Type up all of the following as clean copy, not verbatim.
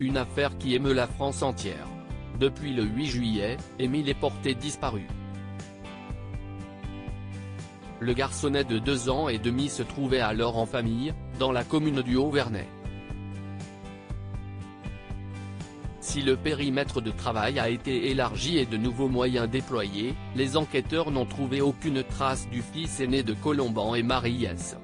Une affaire qui émeut la France entière. Depuis le 8 juillet, Émile est porté disparu. Le garçonnet de 2 ans et demi se trouvait alors en famille, dans la commune du Haut-Vernay. Si le périmètre de travail a été élargi et de nouveaux moyens déployés, les enquêteurs n'ont trouvé aucune trace du fils aîné de Colomban et Marie-Yès.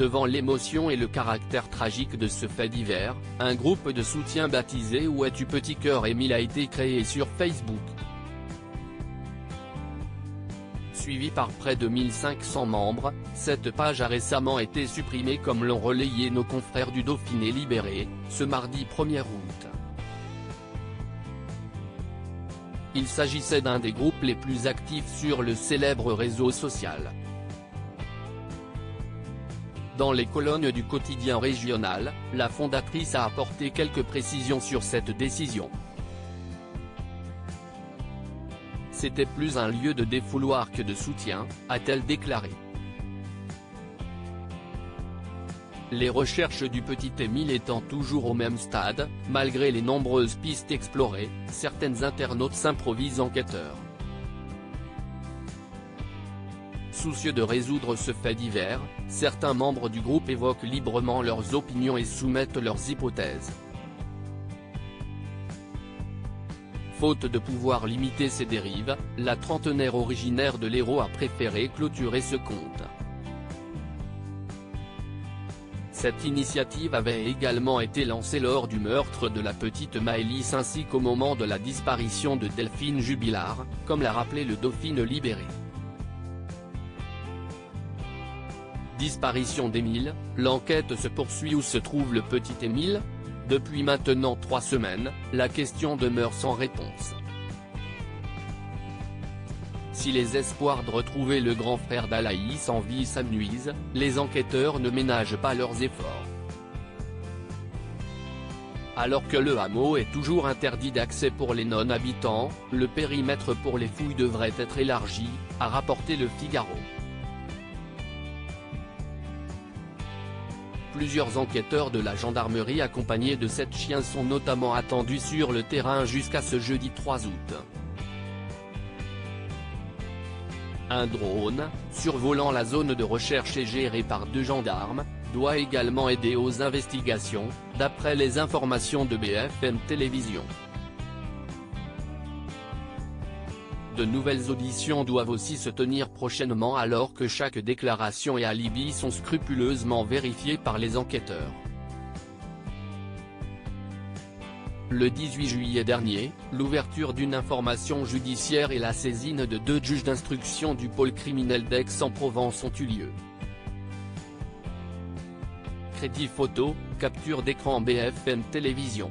Devant l'émotion et le caractère tragique de ce fait divers, un groupe de soutien baptisé Où es-tu petit cœur Émile a été créé sur Facebook. Suivi par près de 1500 membres, cette page a récemment été supprimée comme l'ont relayé nos confrères du Dauphiné Libéré, ce mardi 1er août. Il s'agissait d'un des groupes les plus actifs sur le célèbre réseau social. Dans les colonnes du quotidien régional, la fondatrice a apporté quelques précisions sur cette décision. C'était plus un lieu de défouloir que de soutien, a-t-elle déclaré. Les recherches du petit Émile étant toujours au même stade, malgré les nombreuses pistes explorées, certains internautes s'improvisent enquêteurs. Soucieux de résoudre ce fait divers, certains membres du groupe évoquent librement leurs opinions et soumettent leurs hypothèses. Faute de pouvoir limiter ces dérives, la trentenaire originaire de l'Hérault a préféré clôturer ce compte. Cette initiative avait également été lancée lors du meurtre de la petite Maëlys ainsi qu'au moment de la disparition de Delphine Jubilard, comme l'a rappelé le Dauphiné Libéré. Disparition d'Émile, l'enquête se poursuit. Où se trouve le petit Émile ? Depuis maintenant 3 semaines, la question demeure sans réponse. Si les espoirs de retrouver le grand frère d'Alaïs en vie s'amenuisent, les enquêteurs ne ménagent pas leurs efforts. Alors que le hameau est toujours interdit d'accès pour les non-habitants, le périmètre pour les fouilles devrait être élargi, a rapporté Le Figaro. Plusieurs enquêteurs de la gendarmerie accompagnés de 7 chiens sont notamment attendus sur le terrain jusqu'à ce jeudi 3 août. Un drone, survolant la zone de recherche et géré par 2 gendarmes, doit également aider aux investigations, d'après les informations de BFM Télévision. De nouvelles auditions doivent aussi se tenir prochainement alors que chaque déclaration et alibi sont scrupuleusement vérifiés par les enquêteurs. Le 18 juillet dernier, l'ouverture d'une information judiciaire et la saisine de 2 juges d'instruction du pôle criminel d'Aix-en-Provence ont eu lieu. Crédit photo, capture d'écran BFM Télévision.